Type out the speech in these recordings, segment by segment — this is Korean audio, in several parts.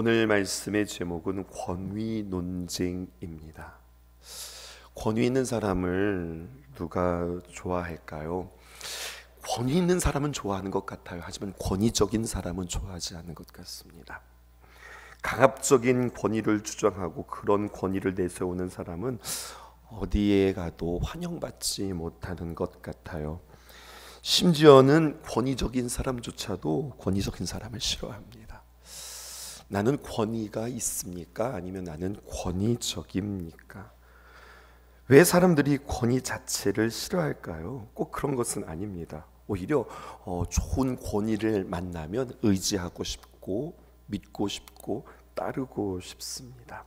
오늘 말씀의 제목은 권위 논쟁입니다. 권위 있는 사람을 누가 좋아할까요? 권위 있는 사람은 좋아하는 것 같아요. 하지만 권위적인 사람은 좋아하지 않는 것 같습니다. 강압적인 권위를 주장하고 그런 권위를 내세우는 사람은 어디에 가도 환영받지 못하는 것 같아요. 심지어는 권위적인 사람조차도 권위적인 사람을 싫어합니다. 나는 권위가 있습니까? 아니면 나는 권위적입니까? 왜 사람들이 권위 자체를 싫어할까요? 꼭 그런 것은 아닙니다. 오히려 좋은 권위를 만나면 의지하고 싶고 믿고 싶고 따르고 싶습니다.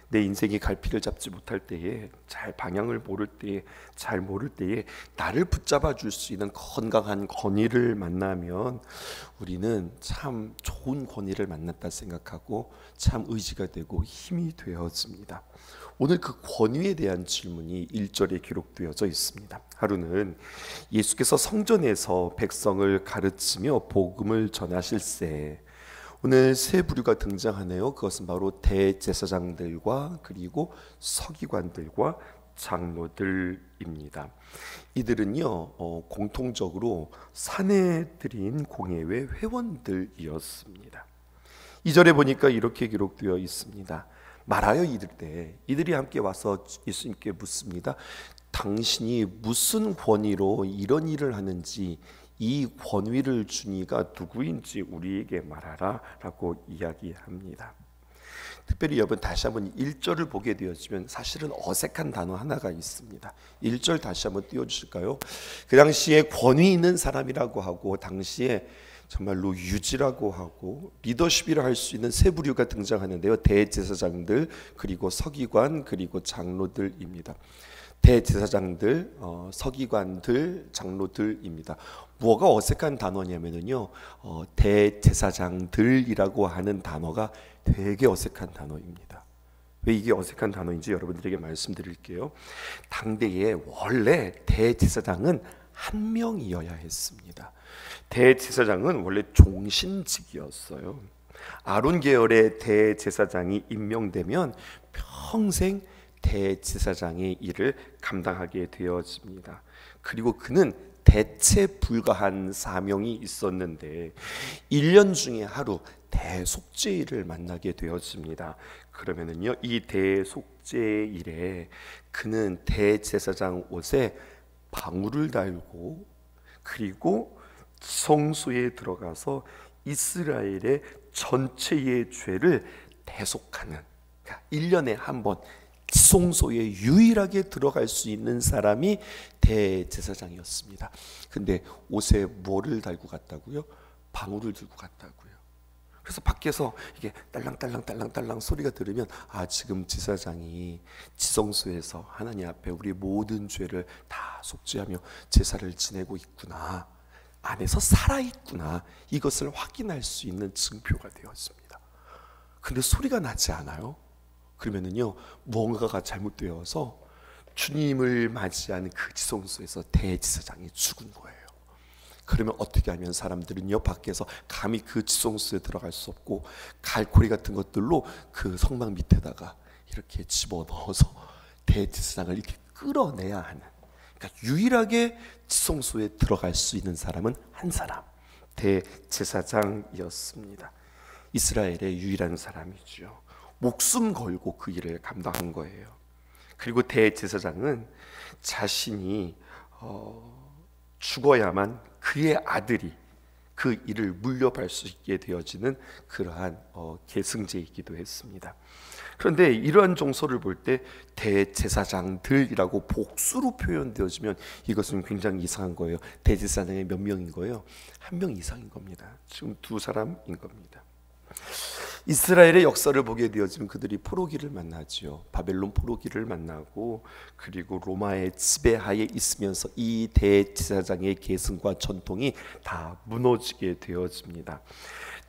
내 인생이 갈피를 잡지 못할 때에, 잘 방향을 모를 때에, 잘 모를 때에 나를 붙잡아 줄 수 있는 건강한 권위를 만나면 우리는 참 좋은 권위를 만났다 생각하고 참 의지가 되고 힘이 되어집니다. 오늘 그 권위에 대한 질문이 1절에 기록되어져 있습니다. 하루는 예수께서 성전에서 백성을 가르치며 복음을 전하실세. 오늘 세 부류가 등장하네요. 그것은 바로 대제사장들과 그리고 서기관들과 장로들입니다. 이들은요 공통적으로 사내들인 공예회 회원들이었습니다. 2절에 보니까 이렇게 기록되어 있습니다. 말하여 이르되, 이들이 함께 와서 예수님께 묻습니다. 당신이 무슨 권위로 이런 일을 하는지, 이 권위를 준 이가 누구인지 우리에게 말하라 라고 이야기합니다. 특별히 여러분 다시 한번 1절을 보게 되어지면 사실은 어색한 단어 하나가 있습니다. 1절 다시 한번 띄워주실까요? 그 당시에 권위 있는 사람이라고 하고 당시에 정말로 유지라고 하고 리더십이라 할 수 있는 세 부류가 등장하는데요. 대제사장들, 그리고 서기관, 그리고 장로들입니다. 대제사장들, 서기관들, 장로들입니다. 뭐가 어색한 단어냐면요, 대제사장들이라고 하는 단어가 되게 어색한 단어입니다. 왜 이게 어색한 단어인지 여러분들에게 말씀드릴게요. 당대에 원래 대제사장은 한 명이어야 했습니다. 대제사장은 원래 종신직이었어요. 아론 계열의 대제사장이 임명되면 평생 대제사장의 일을 감당하게 되어집니다. 그리고 그는 대체 불가한 사명이 있었는데 1년 중에 하루 대속죄일을 만나게 되어집니다. 그러면은요, 이 대속죄일에 그는 대제사장 옷에 방울을 달고 그리고 성소에 들어가서 이스라엘의 전체의 죄를 대속하는, 그러니까 1년에 한 번 지성소에 유일하게 들어갈 수 있는 사람이 대제사장이었습니다. 근데 옷에 뭐를 달고 갔다고요? 방울을 들고 갔다고요. 그래서 밖에서 이게 딸랑딸랑 소리가 들으면 지금 제사장이 지성소에서 하나님 앞에 우리 모든 죄를 다 속죄하며 제사를 지내고 있구나, 안에서 살아있구나, 이것을 확인할 수 있는 증표가 되었습니다. 근데 소리가 나지 않아요? 그러면은요, 무언가가 잘못되어서 주님을 맞이하는 그 지성소에서 대제사장이 죽은 거예요. 그러면 어떻게 하면 사람들은요, 밖에서 감히 그 지성소에 들어갈 수 없고 갈고리 같은 것들로 그 성막 밑에다가 이렇게 집어넣어서 대제사장을 이렇게 끌어내야 하는, 그러니까 유일하게 지성소에 들어갈 수 있는 사람은 한 사람, 대제사장이었습니다. 이스라엘의 유일한 사람이죠. 목숨 걸고 그 일을 감당한 거예요. 그리고 대제사장은 자신이 죽어야만 그의 아들이 그 일을 물려받을 수 있게 되어지는 그러한 계승제이기도 했습니다. 그런데 이러한 정서를 볼 때 대제사장들이라고 복수로 표현되어지면 이것은 굉장히 이상한 거예요. 대제사장이 몇 명인 거예요? 한 명 이상인 겁니다. 지금 두 사람인 겁니다. 이스라엘의 역사를 보게 되어지면 그들이 포로기를 만나죠. 바벨론 포로기를 만나고 그리고 로마의 지배하에 있으면서 이 대제사장의 계승과 전통이 다 무너지게 되어집니다.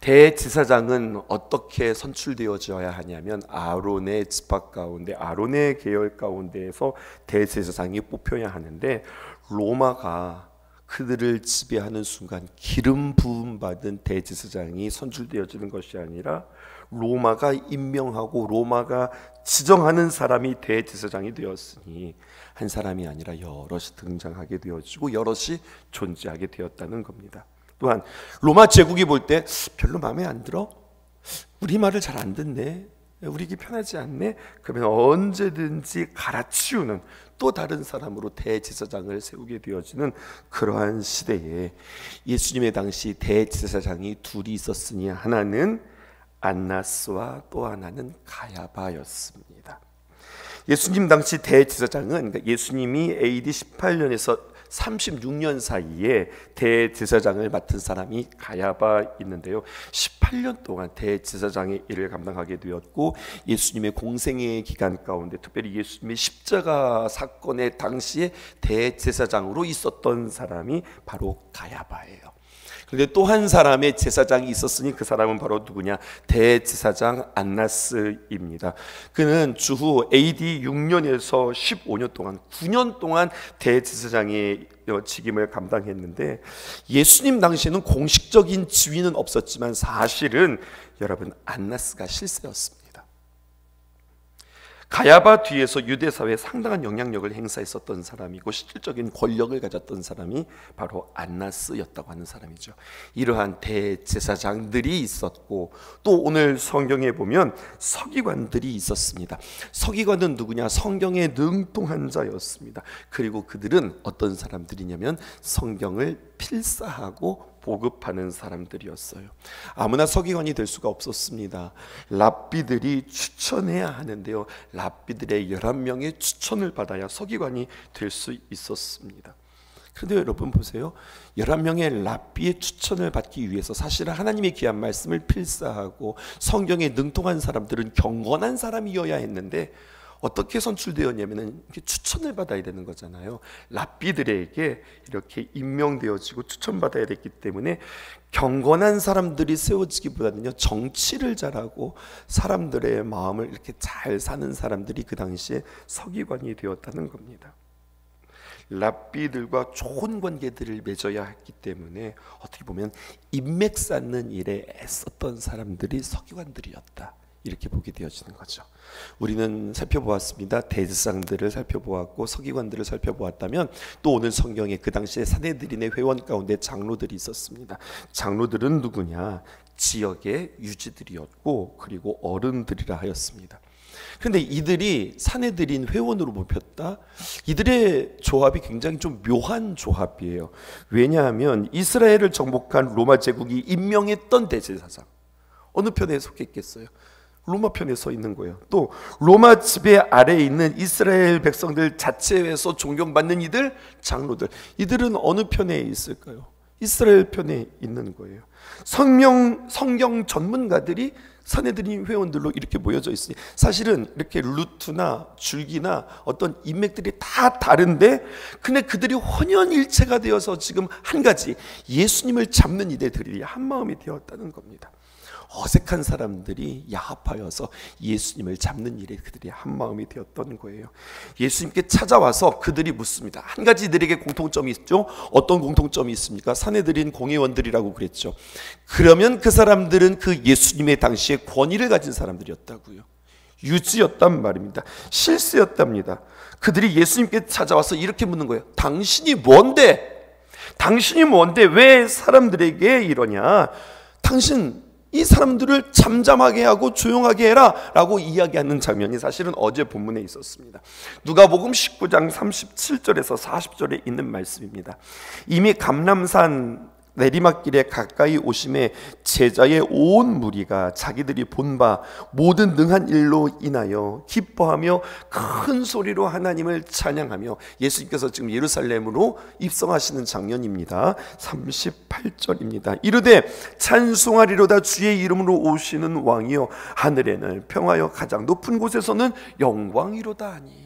대제사장은 어떻게 선출되어져야 하냐면 아론의 지파 가운데, 아론의 계열 가운데에서 대제사장이 뽑혀야 하는데 로마가 그들을 지배하는 순간 기름 부음 받은 대제사장이 선출되어지는 것이 아니라 로마가 임명하고 로마가 지정하는 사람이 대제사장이 되었으니 한 사람이 아니라 여럿이 등장하게 되어지고 여럿이 존재하게 되었다는 겁니다. 또한 로마 제국이 볼 때 별로 마음에 안 들어? 우리 말을 잘 안 듣네, 우리에게 편하지 않네? 그러면 언제든지 갈아치우는 또 다른 사람으로 대제사장을 세우게 되어지는 그러한 시대에 예수님의 당시 대제사장이 둘이 있었으니 하나는 안나스와 또 하나는 가야바였습니다. 예수님 당시 대제사장은, 그러니까 예수님이 AD 18년에서 36년 사이에 대제사장을 맡은 사람이 가야바 있는데요, 18년 동안 대제사장의 일을 감당하게 되었고 예수님의 공생의 기간 가운데 특별히 예수님의 십자가 사건의 당시에 대제사장으로 있었던 사람이 바로 가야바예요. 그런데 또 한 사람의 제사장이 있었으니 그 사람은 바로 누구냐? 대제사장 안나스입니다. 그는 주후 AD 6년에서 15년 동안 9년 동안 대제사장의 직임을 감당했는데 예수님 당시에는 공식적인 지위는 없었지만 사실은 여러분 안나스가 실세였습니다. 가야바 뒤에서 유대 사회에 상당한 영향력을 행사했었던 사람이고 실질적인 권력을 가졌던 사람이 바로 안나스였다고 하는 사람이죠. 이러한 대제사장들이 있었고 또 오늘 성경에 보면 서기관들이 있었습니다. 서기관은 누구냐? 성경에 능통한 자였습니다. 그리고 그들은 어떤 사람들이냐면 성경을 필사하고 보급하는 사람들이었어요. 아무나 서기관이 될 수가 없었습니다. 랍비들이 추천해야 하는데요, 랍비들의 11명의 추천을 받아야 서기관이 될 수 있었습니다. 그런데 여러분 보세요, 11명의 랍비의 추천을 받기 위해서 사실은 하나님의 귀한 말씀을 필사하고 성경에 능통한 사람들은 경건한 사람이어야 했는데 어떻게 선출되었냐면 추천을 받아야 되는 거잖아요. 랍비들에게 이렇게 임명되어지고 추천받아야 됐기 때문에 경건한 사람들이 세워지기보다는요, 정치를 잘하고 사람들의 마음을 이렇게 잘 사는 사람들이 그 당시에 서기관이 되었다는 겁니다. 랍비들과 좋은 관계들을 맺어야 했기 때문에 어떻게 보면 인맥 쌓는 일에 애썼던 사람들이 서기관들이었다, 이렇게 보게 되어지는 거죠. 우리는 살펴보았습니다. 대제사장들을 살펴보았고 서기관들을 살펴보았다면 또 오늘 성경에 그 당시에 산헤드린의 회원 가운데 장로들이 있었습니다. 장로들은 누구냐? 지역의 유지들이었고 그리고 어른들이라 하였습니다. 그런데 이들이 산헤드린 회원으로 뽑혔다? 이들의 조합이 굉장히 좀 묘한 조합이에요. 왜냐하면 이스라엘을 정복한 로마 제국이 임명했던 대제사장, 어느 편에 속했겠어요? 로마 편에 서 있는 거예요. 또 로마 지배 아래에 있는 이스라엘 백성들 자체에서 존경받는 이들, 장로들, 이들은 어느 편에 있을까요? 이스라엘 편에 있는 거예요. 성경 전문가들이 산헤드린 회원들로 이렇게 모여져 있으니 사실은 이렇게 루트나 줄기나 어떤 인맥들이 다 다른데 근데 그들이 혼연일체가 되어서 지금 한 가지 예수님을 잡는 이들이 한 마음이 되었다는 겁니다. 어색한 사람들이 야합하여서 예수님을 잡는 일에 그들이 한 마음이 되었던 거예요. 예수님께 찾아와서 그들이 묻습니다. 한 가지 이들에게 공통점이 있죠. 어떤 공통점이 있습니까? 산헤드린 공회원들이라고 그랬죠. 그러면 그 사람들은 그 예수님의 당시에 권위를 가진 사람들이었다고요. 유지였단 말입니다. 실세였답니다. 그들이 예수님께 찾아와서 이렇게 묻는 거예요. 당신이 뭔데? 당신이 뭔데 왜 사람들에게 이러냐? 당신 이 사람들을 잠잠하게 하고 조용하게 해라 라고 이야기하는 장면이 사실은 어제 본문에 있었습니다. 누가복음 19장 37절에서 40절에 있는 말씀입니다. 이미 감람산 내리막길에 가까이 오심에 제자의 온 무리가 자기들이 본 바 모든 능한 일로 인하여 기뻐하며 큰 소리로 하나님을 찬양하며, 예수님께서 지금 예루살렘으로 입성하시는 장면입니다. 38절입니다. 이르되 찬송하리로다 주의 이름으로 오시는 왕이여 하늘에는 평화여 가장 높은 곳에서는 영광이로다 하니.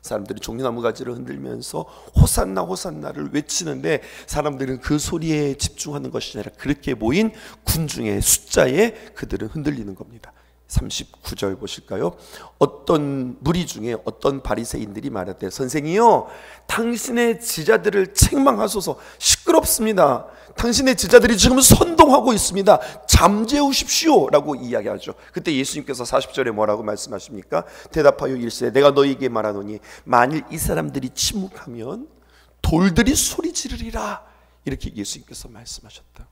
사람들이 종려나무 가지를 흔들면서 호산나 호산나를 외치는데 사람들은 그 소리에 집중하는 것이 아니라 그렇게 모인 군중의 숫자에 그들은 흔들리는 겁니다. 39절 보실까요? 어떤 무리 중에 어떤 바리새인들이 말하되 선생이요 당신의 제자들을 책망하소서, 시끄럽습니다. 당신의 제자들이 지금 선동하고 있습니다. 잠재우십시오 라고 이야기하죠. 그때 예수님께서 40절에 뭐라고 말씀하십니까? 대답하여 이르시되 내가 너희에게 말하노니 만일 이 사람들이 침묵하면 돌들이 소리 지르리라, 이렇게 예수님께서 말씀하셨다.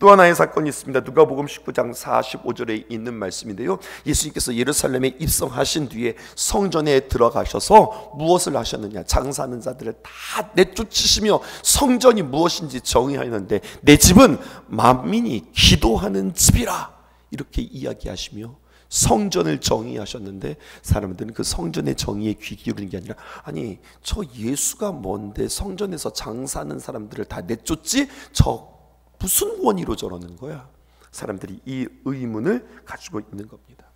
또 하나의 사건이 있습니다. 누가복음 19장 45절에 있는 말씀인데요, 예수님께서 예루살렘에 입성하신 뒤에 성전에 들어가셔서 무엇을 하셨느냐? 장사하는 자들을 다 내쫓으시며 성전이 무엇인지 정의하였는데 내 집은 만민이 기도하는 집이라, 이렇게 이야기하시며 성전을 정의하셨는데 사람들은 그 성전의 정의에 귀 기울이는 게 아니라 아니 저 예수가 뭔데 성전에서 장사하는 사람들을 다 내쫓지? 저 무슨 원의로 저러는 거야? 사람들이 이 의문을 가지고 있는 겁니다.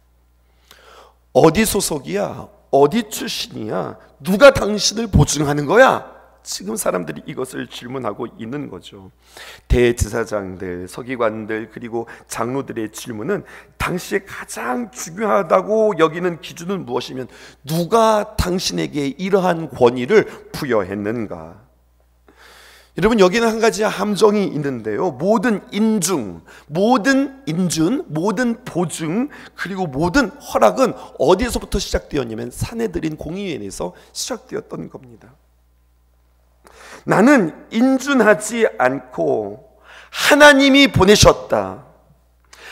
어디 소속이야? 어디 출신이야? 누가 당신을 보증하는 거야? 지금 사람들이 이것을 질문하고 있는 거죠. 대제사장들, 서기관들, 그리고 장로들의 질문은 당시에 가장 중요하다고 여기는 기준은 무엇이면 누가 당신에게 이러한 권위를 부여했는가? 여러분, 여기는 한 가지 함정이 있는데요, 모든 인중, 모든 인준, 모든 보증, 그리고 모든 허락은 어디에서부터 시작되었냐면 산헤드린 공의회에서 시작되었던 겁니다. 나는 인준하지 않고 하나님이 보내셨다,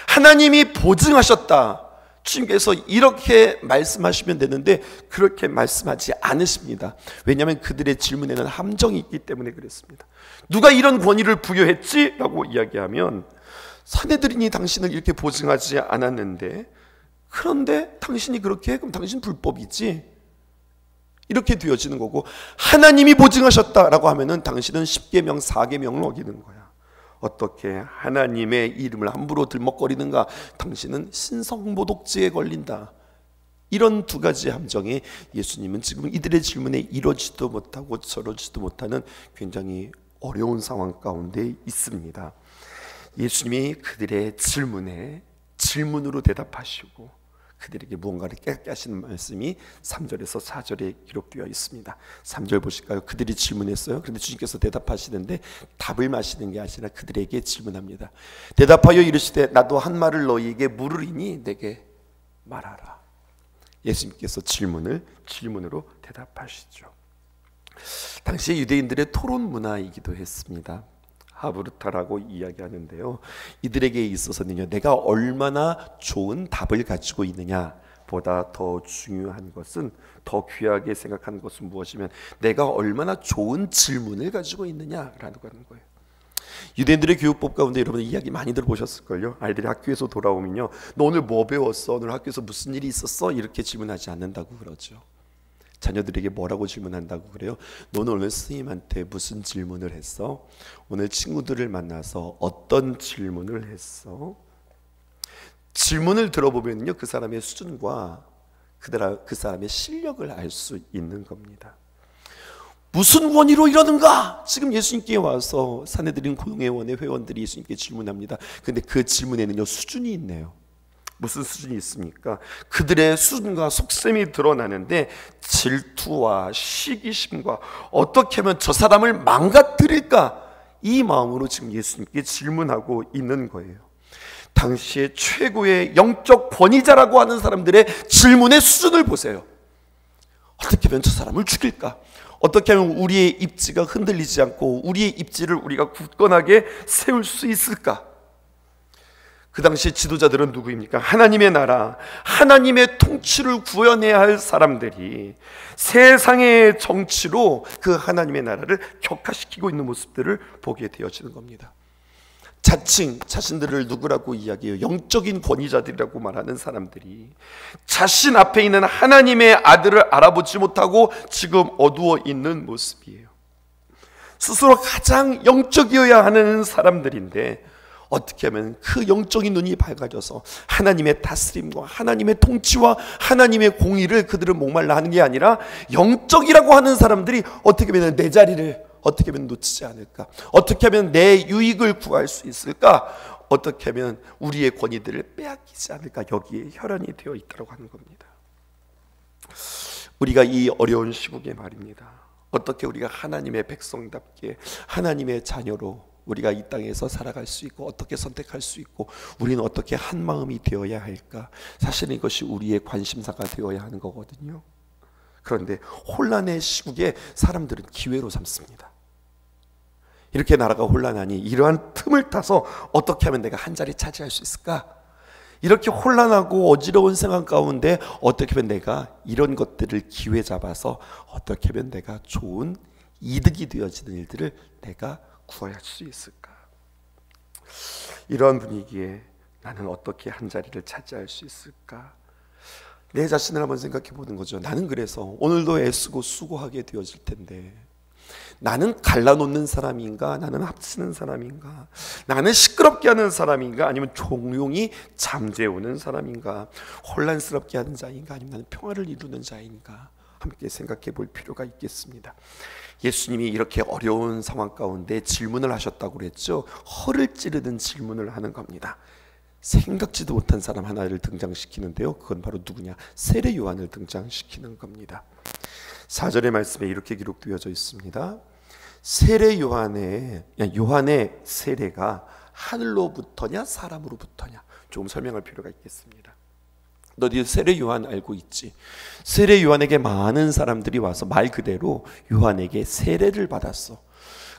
하나님이 보증하셨다, 주님께서 이렇게 말씀하시면 되는데 그렇게 말씀하지 않으십니다. 왜냐하면 그들의 질문에는 함정이 있기 때문에 그랬습니다. 누가 이런 권위를 부여했지? 라고 이야기하면 산헤드린이 당신을 이렇게 보증하지 않았는데, 그런데 당신이 그렇게 해? 그럼 당신 불법이지? 이렇게 되어지는 거고, 하나님이 보증하셨다라고 하면은 당신은 10계명 4계명을 어기는 거야. 어떻게 하나님의 이름을 함부로 들먹거리는가? 당신은 신성모독죄에 걸린다. 이런 두 가지 함정에 예수님은 지금 이들의 질문에 이러지도 못하고 저러지도 못하는 굉장히 어려운 상황 가운데 있습니다. 예수님이 그들의 질문에 질문으로 대답하시고 그들에게 무언가를 깨닫게 하시는 말씀이 3절에서 4절에 기록되어 있습니다. 3절 보실까요? 그들이 질문했어요. 그런데 주님께서 대답하시는데 답을 마시는 게 아니라 그들에게 질문합니다. 대답하여 이르시되 나도 한 말을 너희에게 물으리니 내게 말하라. 예수님께서 질문으로 대답하시죠. 당시 유대인들의 토론 문화이기도 했습니다. 하브르타라고 이야기하는데요, 이들에게 있어서는요, 내가 얼마나 좋은 답을 가지고 있느냐 보다 더 중요한 것은, 더 귀하게 생각하는 것은 무엇이면 내가 얼마나 좋은 질문을 가지고 있느냐라는 거예요. 유대인들의 교육법 가운데 여러분 이야기 많이 들어보셨을걸요. 아이들이 학교에서 돌아오면요, 너 오늘 뭐 배웠어? 오늘 학교에서 무슨 일이 있었어? 이렇게 질문하지 않는다고 그러죠. 자녀들에게 뭐라고 질문한다고 그래요? 너는 오늘 스님한테 무슨 질문을 했어? 오늘 친구들을 만나서 어떤 질문을 했어? 질문을 들어보면요, 그 사람의 수준과 그 사람의 실력을 알 수 있는 겁니다. 무슨 원의로 이러는가? 지금 예수님께 와서 산헤드린 공회원의 회원들이 예수님께 질문합니다. 그런데 그 질문에는요, 수준이 있네요. 무슨 수준이 있습니까? 그들의 수준과 속셈이 드러나는데 질투와 시기심과 어떻게 하면 저 사람을 망가뜨릴까, 이 마음으로 지금 예수님께 질문하고 있는 거예요. 당시의 최고의 영적 권위자라고 하는 사람들의 질문의 수준을 보세요. 어떻게 하면 저 사람을 죽일까? 어떻게 하면 우리의 입지가 흔들리지 않고 우리의 입지를 우리가 굳건하게 세울 수 있을까? 그 당시 지도자들은 누구입니까? 하나님의 나라, 하나님의 통치를 구현해야 할 사람들이 세상의 정치로 그 하나님의 나라를 격화시키고 있는 모습들을 보게 되어지는 겁니다. 자칭 자신들을 누구라고 이야기해요? 영적인 권위자들이라고 말하는 사람들이 자신 앞에 있는 하나님의 아들을 알아보지 못하고 지금 어두워 있는 모습이에요. 스스로 가장 영적이어야 하는 사람들인데 어떻게 하면 그 영적인 눈이 밝아져서 하나님의 다스림과 하나님의 통치와 하나님의 공의를 그들은 목말라 하는 게 아니라 영적이라고 하는 사람들이 어떻게 하면 내 자리를 어떻게 하면 놓치지 않을까? 어떻게 하면 내 유익을 구할 수 있을까? 어떻게 하면 우리의 권위들을 빼앗기지 않을까, 여기에 혈안이 되어 있다고 하는 겁니다. 우리가 이 어려운 시국에 말입니다, 어떻게 우리가 하나님의 백성답게 하나님의 자녀로 우리가 이 땅에서 살아갈 수 있고 어떻게 선택할 수 있고 우리는 어떻게 한 마음이 되어야 할까, 사실은 이것이 우리의 관심사가 되어야 하는 거거든요. 그런데 혼란의 시국에 사람들은 기회로 삼습니다. 이렇게 나라가 혼란하니 이러한 틈을 타서 어떻게 하면 내가 한 자리 차지할 수 있을까? 이렇게 혼란하고 어지러운 상황 가운데 어떻게 하면 내가 이런 것들을 기회 잡아서 어떻게 하면 내가 좋은 이득이 되어지는 일들을 내가 구할 수 있을까? 이러한 분위기에 나는 어떻게 한 자리를 차지할 수 있을까? 내 자신을 한번 생각해 보는 거죠. 나는 그래서 오늘도 애쓰고 수고하게 되어질 텐데, 나는 갈라놓는 사람인가? 나는 합치는 사람인가? 나는 시끄럽게 하는 사람인가? 아니면 조용히 잠재우는 사람인가? 혼란스럽게 하는 자인가? 아니면 나는 평화를 이루는 자인가? 함께 생각해 볼 필요가 있겠습니다. 예수님이 이렇게 어려운 상황 가운데 질문을 하셨다고 그랬죠. 허를 찌르는 질문을 하는 겁니다. 생각지도 못한 사람 하나를 등장시키는데요, 그건 바로 누구냐? 세례 요한을 등장시키는 겁니다. 4절의 말씀에 이렇게 기록되어져 있습니다. 세례 요한의 세례가 하늘로부터냐 사람으로부터냐, 조금 설명할 필요가 있겠습니다. 너희 세례 요한 알고 있지? 세례 요한에게 많은 사람들이 와서 말 그대로 요한에게 세례를 받았어.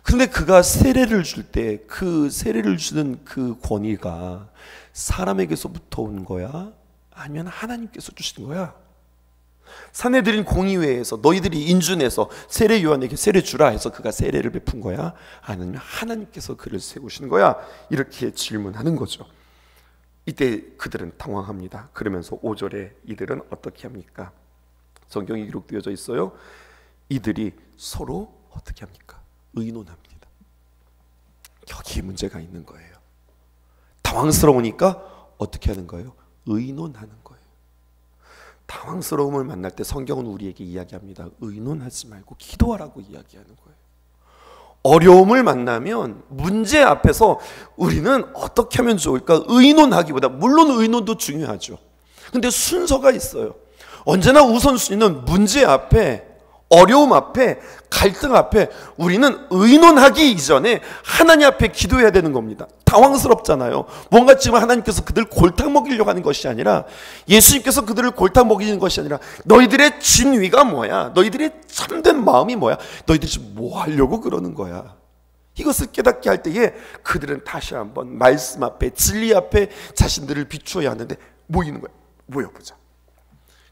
그런데 그가 세례를 줄 때 그 세례를 주는 그 권위가 사람에게서부터 온 거야? 아니면 하나님께서 주신 거야? 산헤드린 공의회에서 너희들이 인준해서 세례 요한에게 세례 주라 해서 그가 세례를 베푼 거야? 아니면 하나님께서 그를 세우신 거야? 이렇게 질문하는 거죠. 이때 그들은 당황합니다. 그러면서 5절에 이들은 어떻게 합니까? 성경이 기록되어져 있어요. 이들이 서로 어떻게 합니까? 의논합니다. 여기에 문제가 있는 거예요. 당황스러우니까 어떻게 하는 거예요? 의논하는 거예요. 당황스러움을 만날 때 성경은 우리에게 이야기합니다. 의논하지 말고 기도하라고 이야기하는 거예요. 어려움을 만나면 문제 앞에서 우리는 어떻게 하면 좋을까? 의논하기보다, 물론 의논도 중요하죠. 근데 순서가 있어요. 언제나 우선순위는 문제 앞에, 어려움 앞에, 갈등 앞에 우리는 의논하기 이전에 하나님 앞에 기도해야 되는 겁니다. 당황스럽잖아요. 뭔가 지금 하나님께서 그들 골탕 먹이려고 하는 것이 아니라, 예수님께서 그들을 골탕 먹이는 것이 아니라, 너희들의 진위가 뭐야? 너희들의 참된 마음이 뭐야? 너희들이 지금 뭐 하려고 그러는 거야? 이것을 깨닫게 할 때에 그들은 다시 한번 말씀 앞에, 진리 앞에 자신들을 비추어야 하는데 모이는 거야. 모여보자.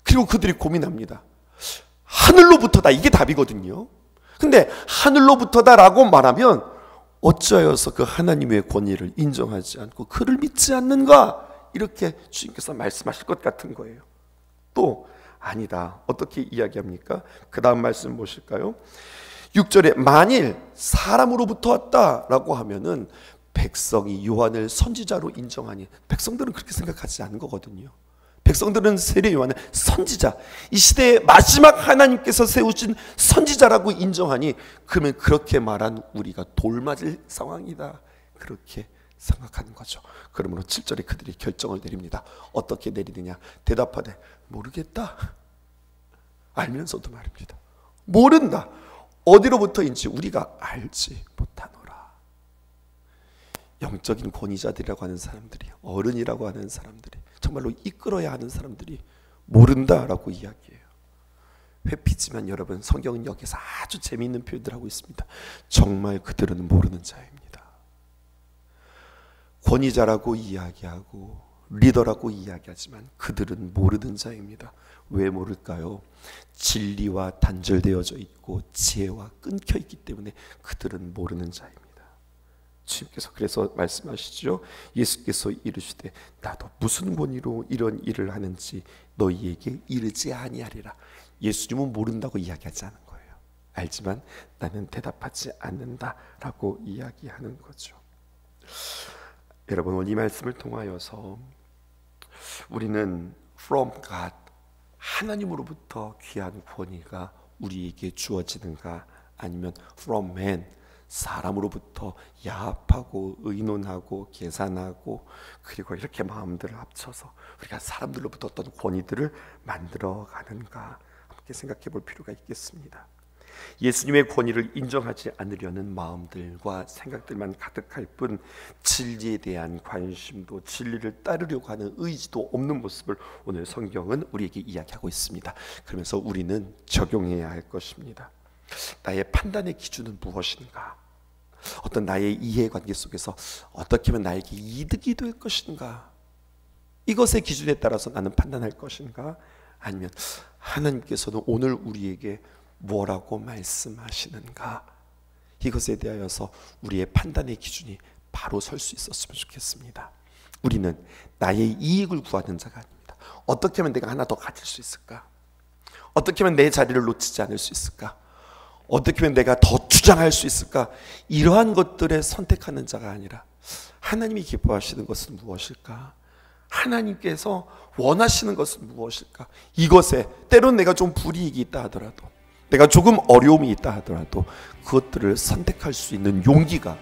그리고 그들이 고민합니다. 하늘로부터다, 이게 답이거든요. 근데 하늘로부터다라고 말하면 어찌하여서 그 하나님의 권위를 인정하지 않고 그를 믿지 않는가? 이렇게 주님께서 말씀하실 것 같은 거예요. 또 아니다, 어떻게 이야기합니까? 그 다음 말씀 보실까요? 6절에 만일 사람으로부터 왔다라고 하면은 백성이 요한을 선지자로 인정하니, 백성들은 그렇게 생각하지 않은 거거든요. 백성들은 세례 요한을 선지자, 이 시대의 마지막 하나님께서 세우신 선지자라고 인정하니, 그러면 그렇게 말한 우리가 돌맞을 상황이다, 그렇게 생각하는 거죠. 그러므로 7절에 그들이 결정을 내립니다. 어떻게 내리느냐? 대답하되 모르겠다. 알면서도 말입니다. 모른다. 어디로부터인지 우리가 알지 못하노라. 영적인 권위자들이라고 하는 사람들이, 어른이라고 하는 사람들이, 정말로 이끌어야 하는 사람들이 모른다라고 이야기해요. 회피지만 여러분, 성경은 여기서 아주 재미있는 표현을 하고 있습니다. 정말 그들은 모르는 자입니다. 권위자라고 이야기하고 리더라고 이야기하지만 그들은 모르는 자입니다. 왜 모를까요? 진리와 단절되어져 있고 지혜와 끊겨 있기 때문에 그들은 모르는 자입니다. 주님께서 그래서 말씀하시죠. 예수께서 이르시되 나도 무슨 권위로 이런 일을 하는지 너희에게 이르지 아니하리라. 예수님은 모른다고 이야기하지 않은 거예요. 알지만 나는 대답하지 않는다라고 이야기하는 거죠. 여러분, 오늘 이 말씀을 통하여서 우리는 from God, 하나님으로부터 귀한 권위가 우리에게 주어지는가, 아니면 from man, 사람으로부터 야합하고 의논하고 계산하고 그리고 이렇게 마음들을 합쳐서 우리가 사람들로부터 어떤 권위들을 만들어 가는가 함께 생각해 볼 필요가 있겠습니다. 예수님의 권위를 인정하지 않으려는 마음들과 생각들만 가득할 뿐 진리에 대한 관심도 진리를 따르려고 하는 의지도 없는 모습을 오늘 성경은 우리에게 이야기하고 있습니다. 그러면서 우리는 적용해야 할 것입니다. 나의 판단의 기준은 무엇인가? 어떤 나의 이해관계 속에서 어떻게 하면 나에게 이득이 될 것인가? 이것의 기준에 따라서 나는 판단할 것인가? 아니면 하나님께서는 오늘 우리에게 뭐라고 말씀하시는가? 이것에 대하여서 우리의 판단의 기준이 바로 설 수 있었으면 좋겠습니다. 우리는 나의 이익을 구하는 자가 아닙니다. 어떻게 하면 내가 하나 더 가질 수 있을까? 어떻게 하면 내 자리를 놓치지 않을 수 있을까? 어떻게 하면 내가 더 주장할 수 있을까? 이러한 것들에 선택하는 자가 아니라 하나님이 기뻐하시는 것은 무엇일까? 하나님께서 원하시는 것은 무엇일까? 이것에 때론 내가 좀 불이익이 있다 하더라도, 내가 조금 어려움이 있다 하더라도 그것들을 선택할 수 있는 용기가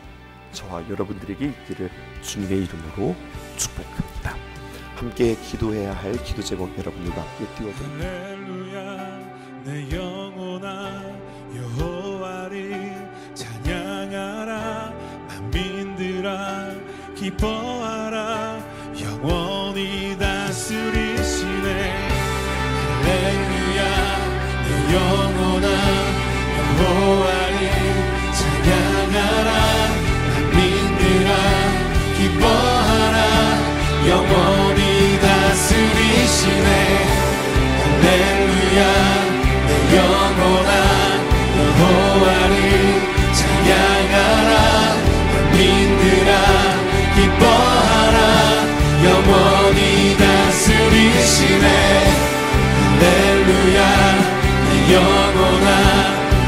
저와 여러분들에게 있기를 주님의 이름으로 축복합니다. 함께 기도해야 할 기도 제목 여러분들과 함께 띄워드립니다. 할렐루야 내 영혼아 여호와를 찬양하라 만민들아 기뻐하라 영원히 다스리시네 할렐루야 내 영혼아 여호와를 찬양하라 만민들아 기뻐하라 영원히 다스리시네 할렐루야 내 영혼아 여호와를 찬양하라 만민들아 기뻐하라 영원히 다스리시네 할렐루야 내 영혼아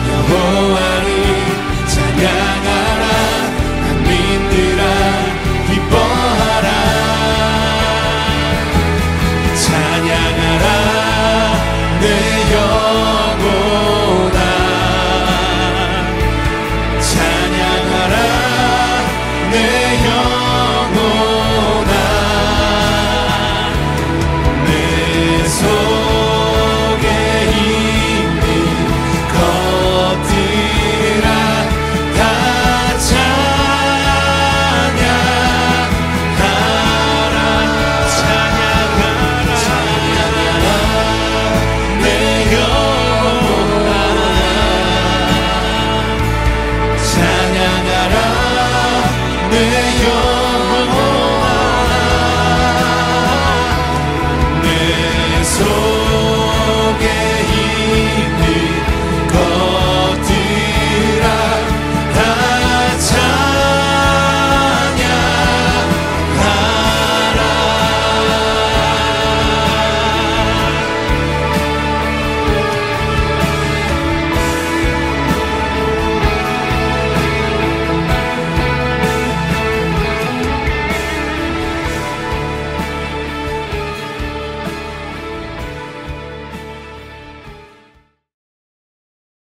여호와를 찬양하라 만민들아 기뻐하라 찬양하라 내 영혼아 찬양하라 내 영혼아 내 속에 있는 것들아 다 찬양하라 찬양하라 내 영혼아 찬양하라 내 영혼아 내 속에